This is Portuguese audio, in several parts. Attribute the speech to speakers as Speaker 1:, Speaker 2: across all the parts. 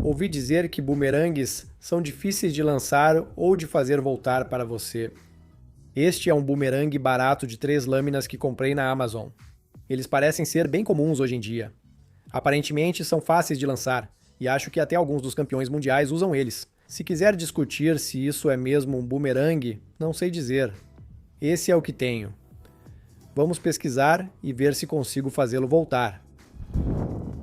Speaker 1: Ouvi dizer que bumerangues são difíceis de lançar ou de fazer voltar para você. Este é um bumerangue barato de 3 lâminas que comprei na Amazon. Eles parecem ser bem comuns hoje em dia. Aparentemente são fáceis de lançar, e acho que até alguns dos campeões mundiais usam eles. Se quiser discutir se isso é mesmo um bumerangue, não sei dizer. Esse é o que tenho. Vamos pesquisar e ver se consigo fazê-lo voltar.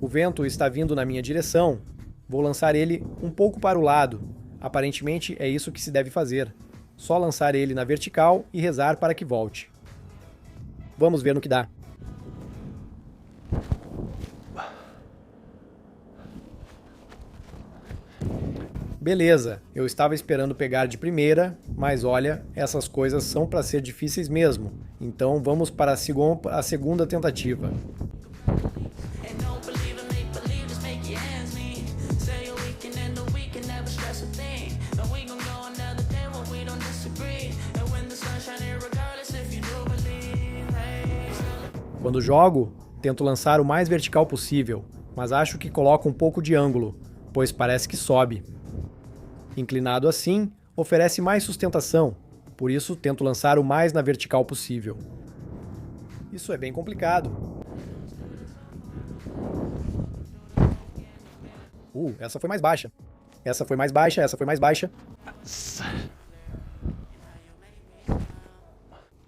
Speaker 1: O vento está vindo na minha direção. Vou lançar ele um pouco para o lado. Aparentemente é isso que se deve fazer. Só lançar ele na vertical e rezar para que volte. Vamos ver no que dá. Beleza, eu estava esperando pegar de primeira, mas olha, essas coisas são para ser difíceis mesmo. Então vamos para a segunda tentativa. Quando jogo, tento lançar o mais vertical possível, mas acho que coloco um pouco de ângulo, pois parece que sobe. Inclinado assim, oferece mais sustentação, por isso tento lançar o mais na vertical possível. Isso é bem complicado. Essa foi mais baixa. Essa foi mais baixa, essa foi mais baixa.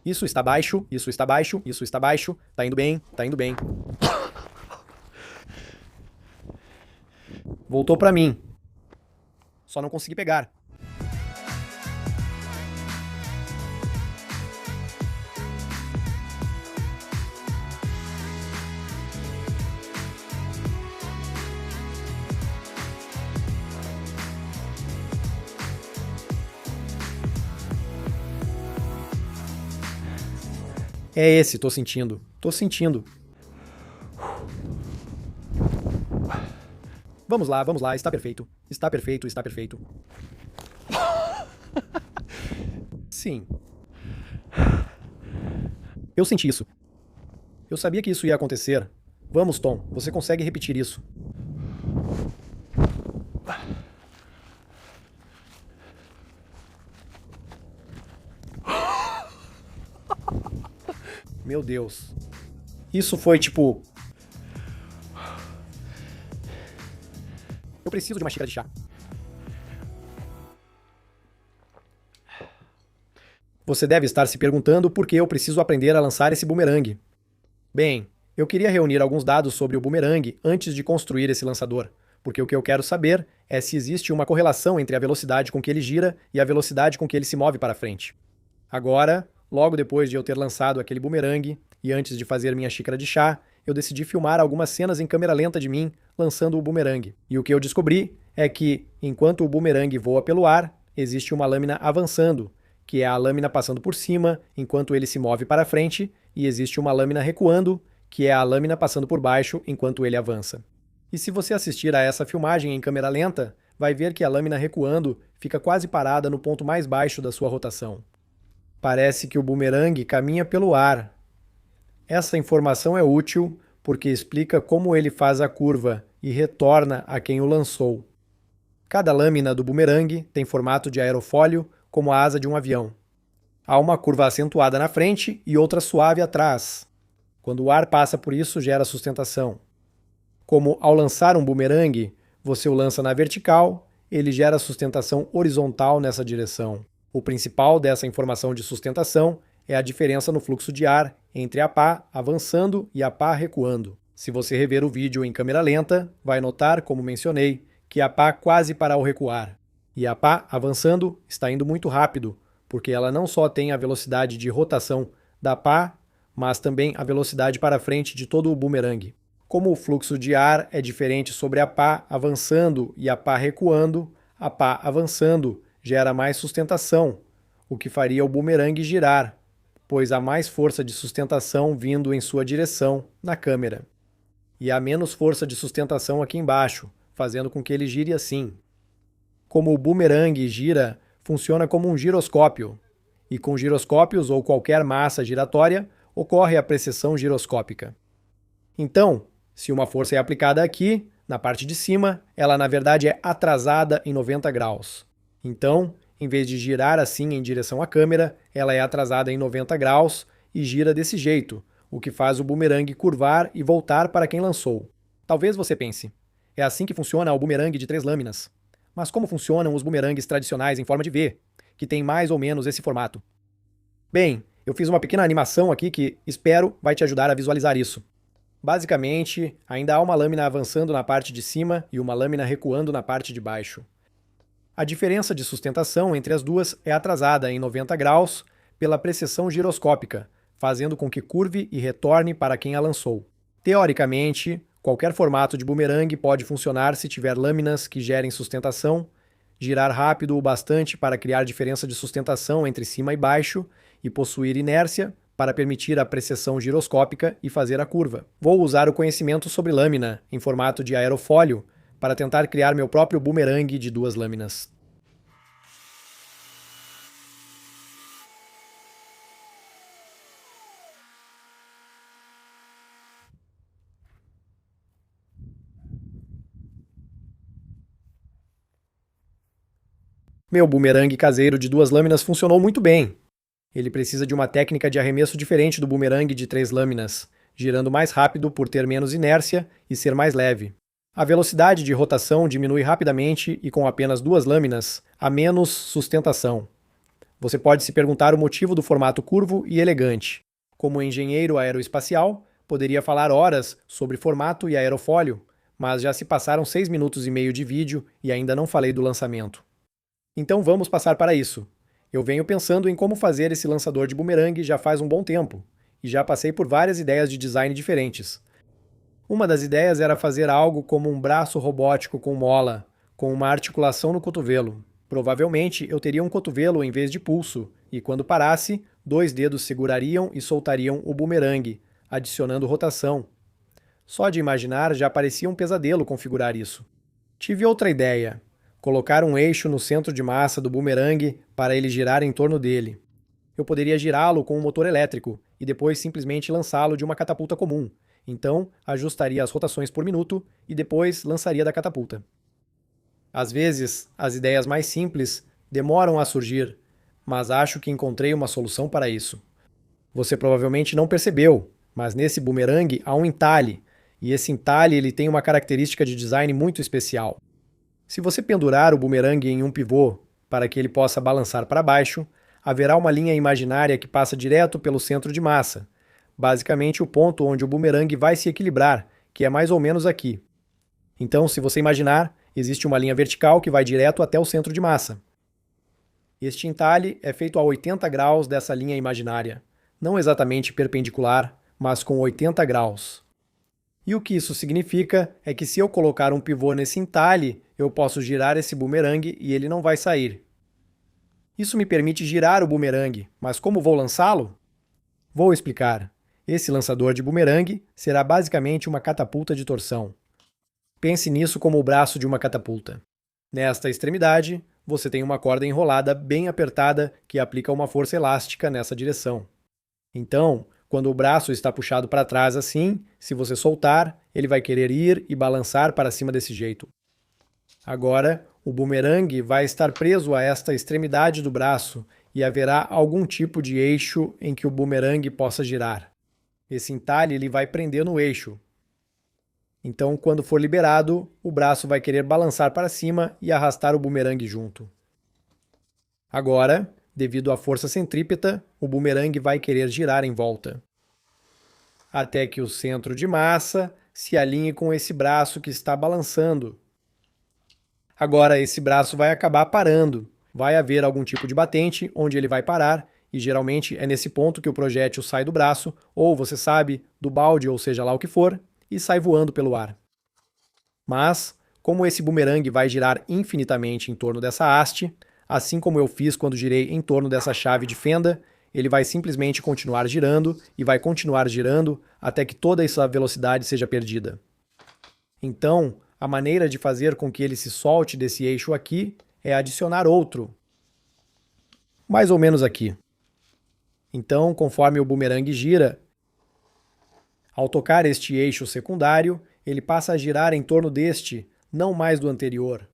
Speaker 1: Isso está baixo, isso está baixo, isso está baixo. Tá indo bem, tá indo bem. Voltou pra mim. Só não consegui pegar. É esse, tô sentindo. Tô sentindo. Vamos lá, está perfeito. Está perfeito, está perfeito. Sim. Eu senti isso. Eu sabia que isso ia acontecer. Vamos, Tom, você consegue repetir isso. Meu Deus. Isso foi tipo... Eu preciso de uma xícara de chá. Você deve estar se perguntando por que eu preciso aprender a lançar esse bumerangue. Bem, eu queria reunir alguns dados sobre o bumerangue antes de construir esse lançador, porque o que eu quero saber é se existe uma correlação entre a velocidade com que ele gira e a velocidade com que ele se move para frente. Agora, logo depois de eu ter lançado aquele bumerangue e antes de fazer minha xícara de chá, eu decidi filmar algumas cenas em câmera lenta de mim lançando o bumerangue. E o que eu descobri é que, enquanto o bumerangue voa pelo ar, existe uma lâmina avançando, que é a lâmina passando por cima enquanto ele se move para frente, e existe uma lâmina recuando, que é a lâmina passando por baixo enquanto ele avança. E se você assistir a essa filmagem em câmera lenta, vai ver que a lâmina recuando fica quase parada no ponto mais baixo da sua rotação. Parece que o bumerangue caminha pelo ar. Essa informação é útil porque explica como ele faz a curva e retorna a quem o lançou. Cada lâmina do bumerangue tem formato de aerofólio, como a asa de um avião. Há uma curva acentuada na frente e outra suave atrás. Quando o ar passa por isso, gera sustentação. Como ao lançar um bumerangue, você o lança na vertical, ele gera sustentação horizontal nessa direção. O principal dessa informação de sustentação é a diferença no fluxo de ar entre a pá avançando e a pá recuando. Se você rever o vídeo em câmera lenta, vai notar, como mencionei, que a pá quase para ao recuar. E a pá avançando está indo muito rápido, porque ela não só tem a velocidade de rotação da pá, mas também a velocidade para frente de todo o bumerangue. Como o fluxo de ar é diferente sobre a pá avançando e a pá recuando, a pá avançando gera mais sustentação, o que faria o bumerangue girar, pois há mais força de sustentação vindo em sua direção na câmera. E há menos força de sustentação aqui embaixo, fazendo com que ele gire assim. Como o bumerangue gira, funciona como um giroscópio, e com giroscópios ou qualquer massa giratória, ocorre a precessão giroscópica. Então, se uma força é aplicada aqui, Na parte de cima, ela na verdade é atrasada em 90 graus. Então, em vez de girar assim em direção à câmera, ela é atrasada em 90 graus e gira desse jeito, o que faz o bumerangue curvar e voltar para quem lançou. Talvez você pense, é assim que funciona o bumerangue de 3 lâminas. Mas como funcionam os bumerangues tradicionais em forma de V, que tem mais ou menos esse formato? Bem, eu fiz uma pequena animação aqui que espero vai te ajudar a visualizar isso. Basicamente, ainda há uma lâmina avançando na parte de cima e uma lâmina recuando na parte de baixo. A diferença de sustentação entre as duas é atrasada em 90 graus pela precessão giroscópica, fazendo com que curve e retorne para quem a lançou. Teoricamente, qualquer formato de bumerangue pode funcionar se tiver lâminas que gerem sustentação, girar rápido o bastante para criar diferença de sustentação entre cima e baixo e possuir inércia para permitir a precessão giroscópica e fazer a curva. Vou usar o conhecimento sobre lâmina em formato de aerofólio para tentar criar meu próprio bumerangue de 2 lâminas. Meu bumerangue caseiro de 2 lâminas funcionou muito bem. Ele precisa de uma técnica de arremesso diferente do bumerangue de 3 lâminas, girando mais rápido por ter menos inércia e ser mais leve. A velocidade de rotação diminui rapidamente e com apenas 2 lâminas, há menos sustentação. Você pode se perguntar o motivo do formato curvo e elegante. Como engenheiro aeroespacial, poderia falar horas sobre formato e aerofólio, mas já se passaram 6 minutos e meio de vídeo e ainda não falei do lançamento. Então vamos passar para isso. Eu venho pensando em como fazer esse lançador de bumerangue já faz um bom tempo, e já passei por várias ideias de design diferentes. Uma das ideias era fazer algo como um braço robótico com mola, com uma articulação no cotovelo. Provavelmente eu teria um cotovelo em vez de pulso, e quando parasse, 2 dedos segurariam e soltariam o bumerangue, adicionando rotação. Só de imaginar já parecia um pesadelo configurar isso. Tive outra ideia. Colocar um eixo no centro de massa do bumerangue para ele girar em torno dele. Eu poderia girá-lo com um motor elétrico e depois simplesmente lançá-lo de uma catapulta comum. Então, ajustaria as rotações por minuto e depois lançaria da catapulta. Às vezes, as ideias mais simples demoram a surgir, mas acho que encontrei uma solução para isso. Você provavelmente não percebeu, mas nesse bumerangue há um entalhe, e esse entalhe ele tem uma característica de design muito especial. Se você pendurar o bumerangue em um pivô para que ele possa balançar para baixo, haverá uma linha imaginária que passa direto pelo centro de massa, basicamente o ponto onde o bumerangue vai se equilibrar, que é mais ou menos aqui. Então, se você imaginar, existe uma linha vertical que vai direto até o centro de massa. Este entalhe é feito a 80 graus dessa linha imaginária, não exatamente perpendicular, mas com 80 graus. E o que isso significa é que se eu colocar um pivô nesse entalhe, eu posso girar esse bumerangue e ele não vai sair. Isso me permite girar o bumerangue, mas como vou lançá-lo? Vou explicar. Esse lançador de bumerangue será basicamente uma catapulta de torção. Pense nisso como o braço de uma catapulta. Nesta extremidade, você tem uma corda enrolada bem apertada que aplica uma força elástica nessa direção. Então, quando o braço está puxado para trás assim, se você soltar, ele vai querer ir e balançar para cima desse jeito. Agora, o bumerangue vai estar preso a esta extremidade do braço e haverá algum tipo de eixo em que o bumerangue possa girar. Esse entalhe ele vai prender no eixo. Então, quando for liberado, o braço vai querer balançar para cima e arrastar o bumerangue junto. Agora, devido à força centrípeta, o bumerangue vai querer girar em volta, até que o centro de massa se alinhe com esse braço que está balançando. Agora esse braço vai acabar parando, vai haver algum tipo de batente onde ele vai parar, e geralmente é nesse ponto que o projétil sai do braço, ou você sabe, do balde, ou seja lá o que for, e sai voando pelo ar. Mas, como esse bumerangue vai girar infinitamente em torno dessa haste, assim como eu fiz quando girei em torno dessa chave de fenda, ele vai simplesmente continuar girando e vai continuar girando até que toda essa velocidade seja perdida. Então, a maneira de fazer com que ele se solte desse eixo aqui é adicionar outro, mais ou menos aqui. Então, conforme o bumerangue gira, ao tocar este eixo secundário, ele passa a girar em torno deste, não mais do anterior.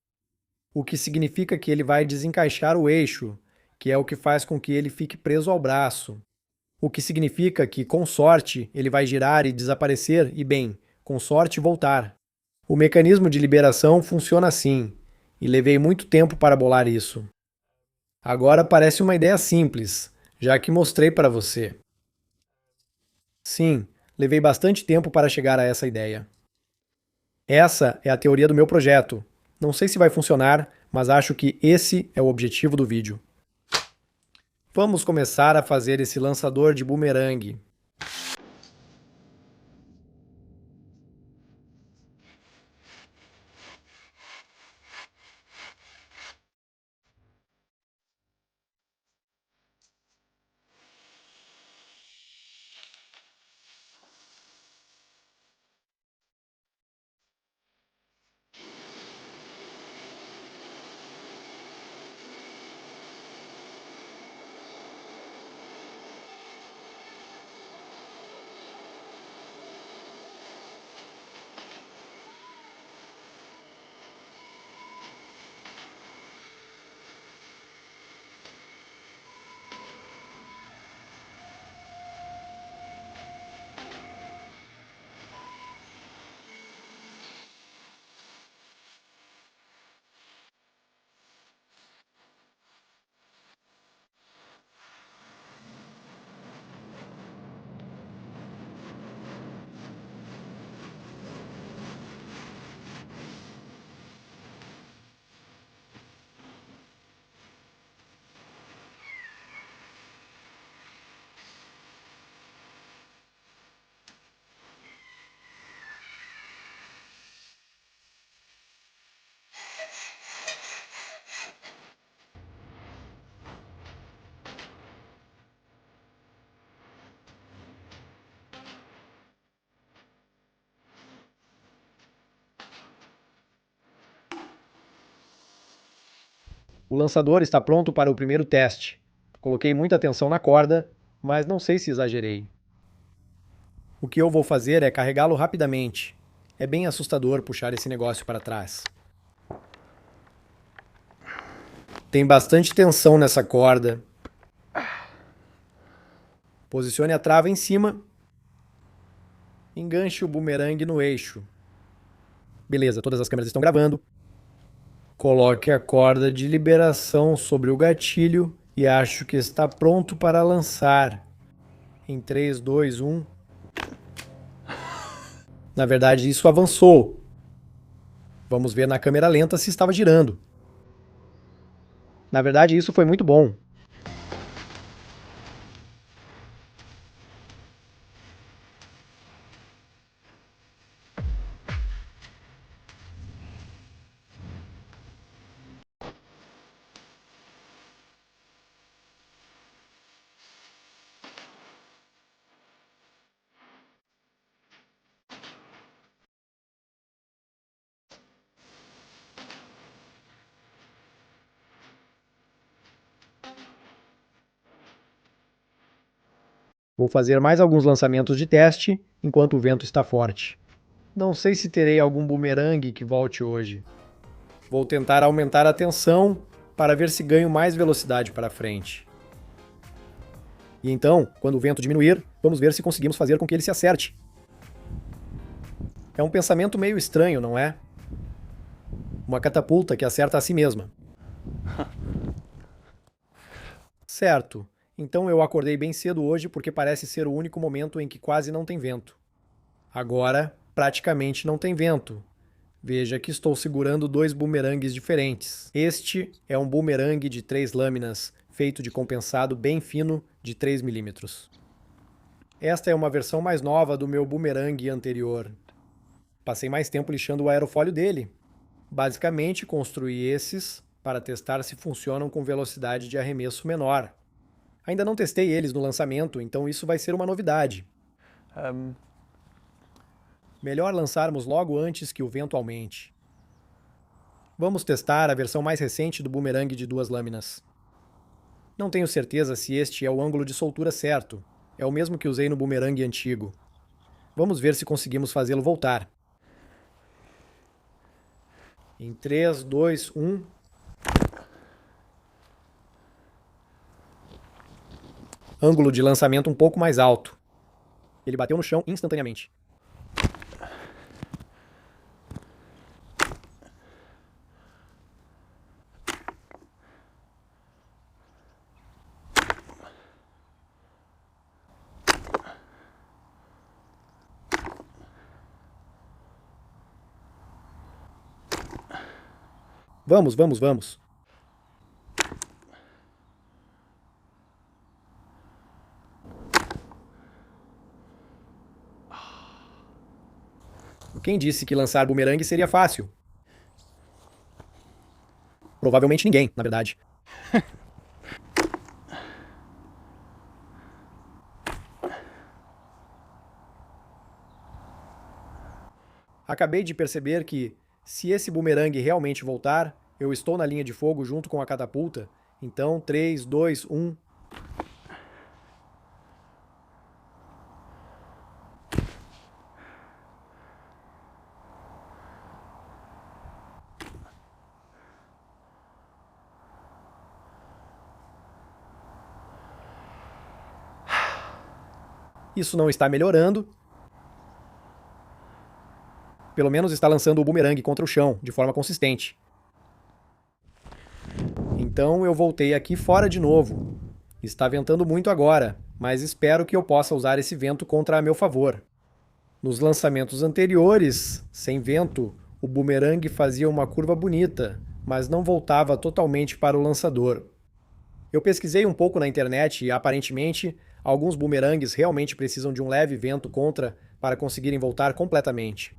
Speaker 1: O que significa que ele vai desencaixar o eixo, que é o que faz com que ele fique preso ao braço. O que significa que, com sorte, ele vai girar e desaparecer e, bem, com sorte, voltar. O mecanismo de liberação funciona assim, e levei muito tempo para bolar isso. Agora parece uma ideia simples, já que mostrei para você. Sim, levei bastante tempo para chegar a essa ideia. Essa é a teoria do meu projeto. Não sei se vai funcionar, mas acho que esse é o objetivo do vídeo. Vamos começar a fazer esse lançador de bumerangue. O lançador está pronto para o primeiro teste. Coloquei muita atenção na corda, mas não sei se exagerei. O que eu vou fazer é carregá-lo rapidamente. É bem assustador puxar esse negócio para trás. Tem bastante tensão nessa corda. Posicione a trava em cima. Enganche o bumerangue no eixo. Beleza, todas as câmeras estão gravando. Coloque a corda de liberação sobre o gatilho e acho que está pronto para lançar. Em 3, 2, 1. Na verdade, isso avançou. Vamos ver na câmera lenta se estava girando. Na verdade, isso foi muito bom. Vou fazer mais alguns lançamentos de teste enquanto o vento está forte. Não sei se terei algum bumerangue que volte hoje. Vou tentar aumentar a tensão para ver se ganho mais velocidade para frente. E então, quando o vento diminuir, vamos ver se conseguimos fazer com que ele se acerte. É um pensamento meio estranho, não é? Uma catapulta que acerta a si mesma. Certo. Então eu acordei bem cedo hoje porque parece ser o único momento em que quase não tem vento. Agora, praticamente não tem vento. Veja que estou segurando dois bumerangues diferentes. Este é um bumerangue de 3 lâminas, feito de compensado bem fino de 3 milímetros. Esta é uma versão mais nova do meu bumerangue anterior. Passei mais tempo lixando o aerofólio dele. Basicamente, construí esses para testar se funcionam com velocidade de arremesso menor. Ainda não testei eles no lançamento, então isso vai ser uma novidade. Melhor lançarmos logo antes que o vento aumente. Vamos testar a versão mais recente do bumerangue de 2 lâminas. Não tenho certeza se este é o ângulo de soltura certo. É o mesmo que usei no bumerangue antigo. Vamos ver se conseguimos fazê-lo voltar. Em 3, 2, 1. Ângulo de lançamento um pouco mais alto. Ele bateu no chão instantaneamente. Vamos, vamos, vamos. Quem disse que lançar bumerangue seria fácil? Provavelmente ninguém, na verdade. Acabei de perceber que, se esse bumerangue realmente voltar, eu estou na linha de fogo junto com a catapulta. Então, 3, 2, 1. Isso não está melhorando. Pelo menos está lançando o bumerangue contra o chão, de forma consistente. Então eu voltei aqui fora de novo. Está ventando muito agora, mas espero que eu possa usar esse vento contra a meu favor. Nos lançamentos anteriores, sem vento, o bumerangue fazia uma curva bonita, mas não voltava totalmente para o lançador. Eu pesquisei um pouco na internet e, aparentemente, alguns bumerangues realmente precisam de um leve vento contra para conseguirem voltar completamente.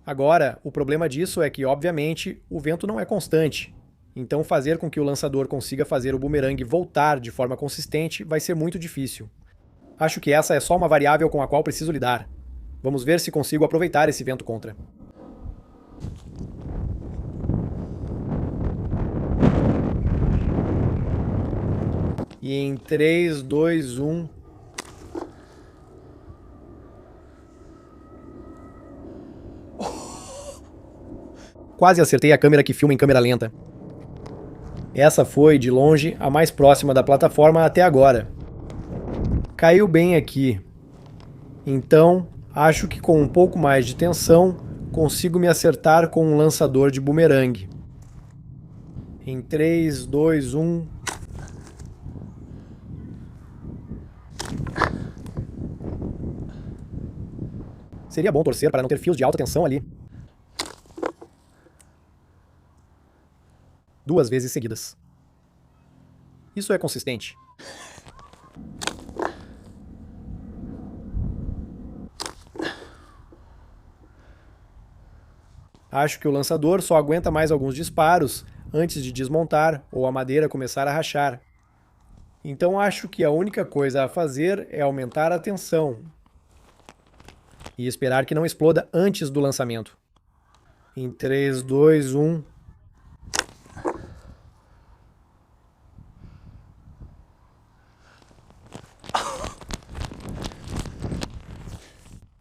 Speaker 1: Agora, o problema disso é que, obviamente, o vento não é constante. Então, fazer com que o lançador consiga fazer o bumerangue voltar de forma consistente vai ser muito difícil. Acho que essa é só uma variável com a qual preciso lidar. Vamos ver se consigo aproveitar esse vento contra. E em 3, 2, 1... Quase acertei a câmera que filma em câmera lenta. Essa foi, de longe, a mais próxima da plataforma até agora. Caiu bem aqui. Então, acho que com um pouco mais de tensão, consigo me acertar com um lançador de bumerangue. Em 3, 2, 1... Seria bom torcer para não ter fios de alta tensão ali. 2 vezes seguidas. Isso é consistente. Acho que o lançador só aguenta mais alguns disparos antes de desmontar ou a madeira começar a rachar. Então acho que a única coisa a fazer é aumentar a tensão e esperar que não exploda antes do lançamento. Em 3, 2, 1...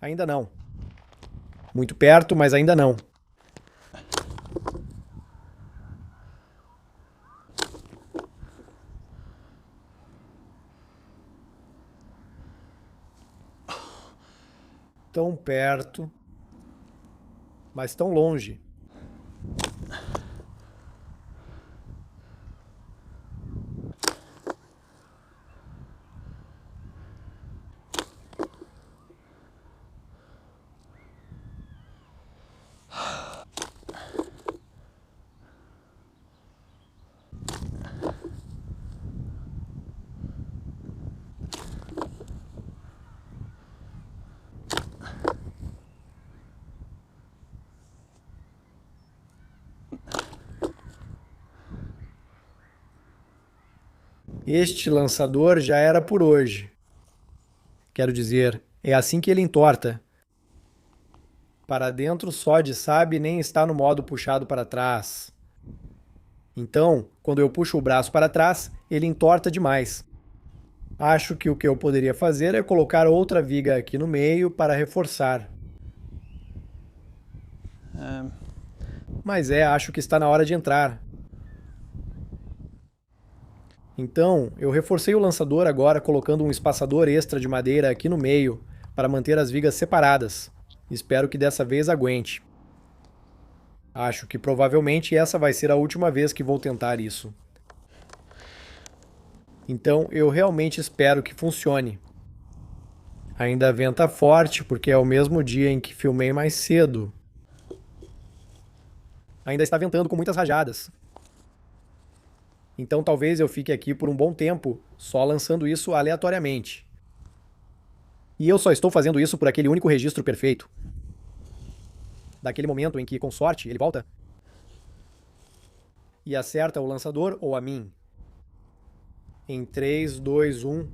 Speaker 1: Ainda não. Muito perto, mas ainda não. Tão perto, mas tão longe. Este lançador já era por hoje. Quero dizer, é assim que ele entorta. Para dentro só de sabe nem está no modo puxado para trás. Então, quando eu puxo o braço para trás, ele entorta demais. Acho que o que eu poderia fazer é colocar outra viga aqui no meio para reforçar. Mas acho que está na hora de entrar. Então, eu reforcei o lançador agora colocando um espaçador extra de madeira aqui no meio para manter as vigas separadas. Espero que dessa vez aguente. Acho que provavelmente essa vai ser a última vez que vou tentar isso. Então, eu realmente espero que funcione. Ainda venta forte porque é o mesmo dia em que filmei mais cedo. Ainda está ventando com muitas rajadas. Então talvez eu fique aqui por um bom tempo, só lançando isso aleatoriamente. E eu só estou fazendo isso por aquele único registro perfeito. Daquele momento em que, com sorte, ele volta e acerta o lançador ou a mim. Em 3, 2, 1...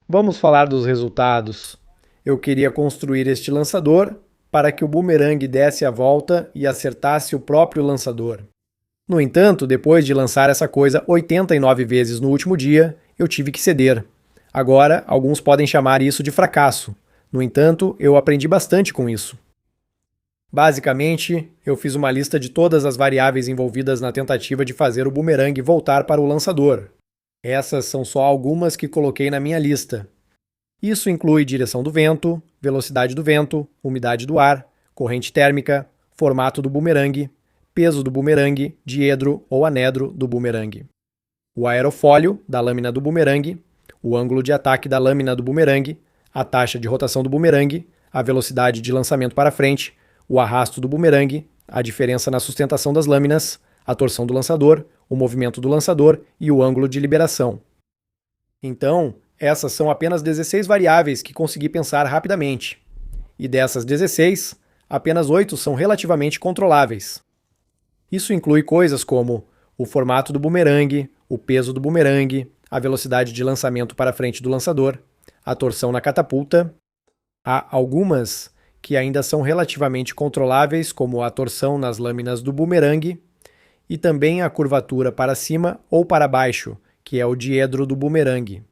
Speaker 1: Vamos falar dos resultados. Eu queria construir este lançador para que o bumerangue desse a volta e acertasse o próprio lançador. No entanto, depois de lançar essa coisa 89 vezes no último dia, eu tive que ceder. Agora, alguns podem chamar isso de fracasso. No entanto, eu aprendi bastante com isso. Basicamente, eu fiz uma lista de todas as variáveis envolvidas na tentativa de fazer o bumerangue voltar para o lançador. Essas são só algumas que coloquei na minha lista. Isso inclui direção do vento, velocidade do vento, umidade do ar, corrente térmica, formato do bumerangue, peso do bumerangue, diedro ou anedro do bumerangue, o aerofólio da lâmina do bumerangue, o ângulo de ataque da lâmina do bumerangue, a taxa de rotação do bumerangue, a velocidade de lançamento para frente, o arrasto do bumerangue, a diferença na sustentação das lâminas, a torção do lançador, o movimento do lançador e o ângulo de liberação. Então, essas são apenas 16 variáveis que consegui pensar rapidamente. E dessas 16, apenas 8 são relativamente controláveis. Isso inclui coisas como o formato do bumerangue, o peso do bumerangue, a velocidade de lançamento para frente do lançador, a torção na catapulta. Há algumas que ainda são relativamente controláveis, como a torção nas lâminas do bumerangue, e também a curvatura para cima ou para baixo, que é o diedro do bumerangue.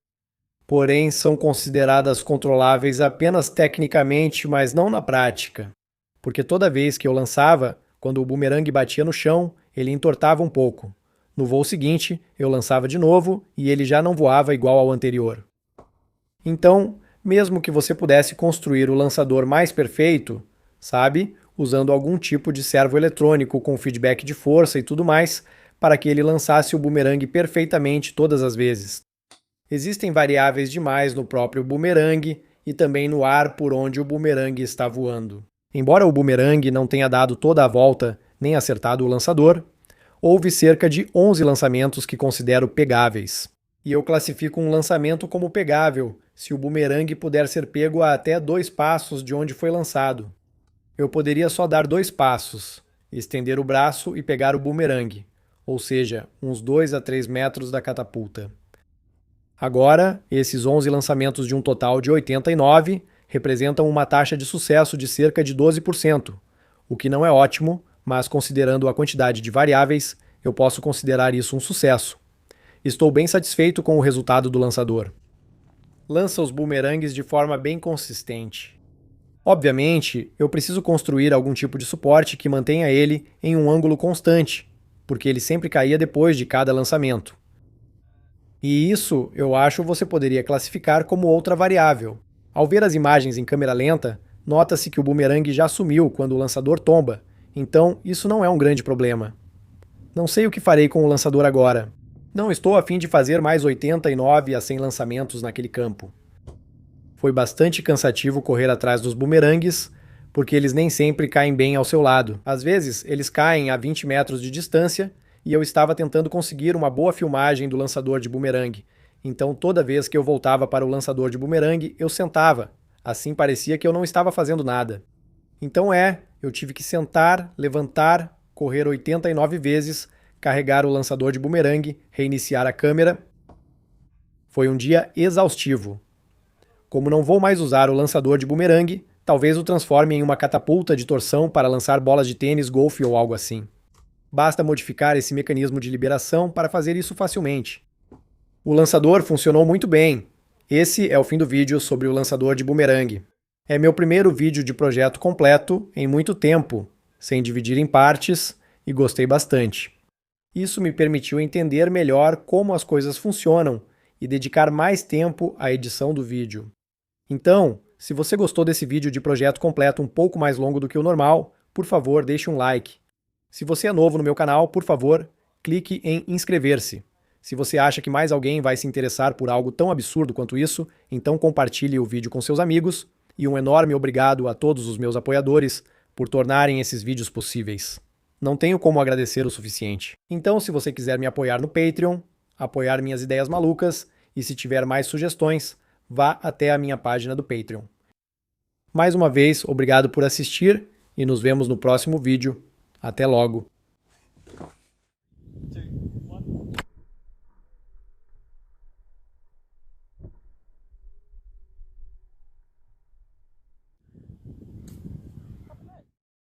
Speaker 1: Porém, são consideradas controláveis apenas tecnicamente, mas não na prática. Porque toda vez que eu lançava, quando o bumerangue batia no chão, ele entortava um pouco. No voo seguinte, eu lançava de novo e ele já não voava igual ao anterior. Então, mesmo que você pudesse construir o lançador mais perfeito, sabe, usando algum tipo de servo eletrônico com feedback de força e tudo mais, para que ele lançasse o bumerangue perfeitamente todas as vezes. Existem variáveis demais no próprio bumerangue e também no ar por onde o bumerangue está voando. Embora o bumerangue não tenha dado toda a volta nem acertado o lançador, houve cerca de 11 lançamentos que considero pegáveis. E eu classifico um lançamento como pegável se o bumerangue puder ser pego a até 2 passos de onde foi lançado. Eu poderia só dar 2 passos, estender o braço e pegar o bumerangue, ou seja, uns 2 a 3 metros da catapulta. Agora, esses 11 lançamentos de um total de 89 representam uma taxa de sucesso de cerca de 12%, o que não é ótimo, mas considerando a quantidade de variáveis, eu posso considerar isso um sucesso. Estou bem satisfeito com o resultado do lançador. lança os bumerangues de forma bem consistente. Obviamente, eu preciso construir algum tipo de suporte que mantenha ele em um ângulo constante, porque ele sempre caía depois de cada lançamento. E isso, eu acho, você poderia classificar como outra variável. Ao ver as imagens em câmera lenta, nota-se que o bumerangue já sumiu quando o lançador tomba, então isso não é um grande problema. Não sei o que farei com o lançador agora. Não estou a fim de fazer mais 89 a 100 lançamentos naquele campo. Foi bastante cansativo correr atrás dos bumerangues, porque eles nem sempre caem bem ao seu lado. Às vezes, eles caem a 20 metros de distância e eu estava tentando conseguir uma boa filmagem do lançador de bumerangue. Então, toda vez que eu voltava para o lançador de bumerangue, eu sentava. Assim parecia que eu não estava fazendo nada. Então eu tive que sentar, levantar, correr 89 vezes, carregar o lançador de bumerangue, reiniciar a câmera. Foi um dia exaustivo. Como não vou mais usar o lançador de bumerangue, talvez o transforme em uma catapulta de torção para lançar bolas de tênis, golfe ou algo assim. Basta modificar esse mecanismo de liberação para fazer isso facilmente. O lançador funcionou muito bem. Esse é o fim do vídeo sobre o lançador de bumerangue. É meu primeiro vídeo de projeto completo em muito tempo, sem dividir em partes, e gostei bastante. Isso me permitiu entender melhor como as coisas funcionam e dedicar mais tempo à edição do vídeo. Então, se você gostou desse vídeo de projeto completo um pouco mais longo do que o normal, por favor, deixe um like. Se você é novo no meu canal, por favor, clique em inscrever-se. Se você acha que mais alguém vai se interessar por algo tão absurdo quanto isso, então compartilhe o vídeo com seus amigos, e um enorme obrigado a todos os meus apoiadores por tornarem esses vídeos possíveis. Não tenho como agradecer o suficiente. Então, se você quiser me apoiar no Patreon, apoiar minhas ideias malucas, e se tiver mais sugestões, vá até a minha página do Patreon. Mais uma vez, obrigado por assistir e nos vemos no próximo vídeo. Até logo!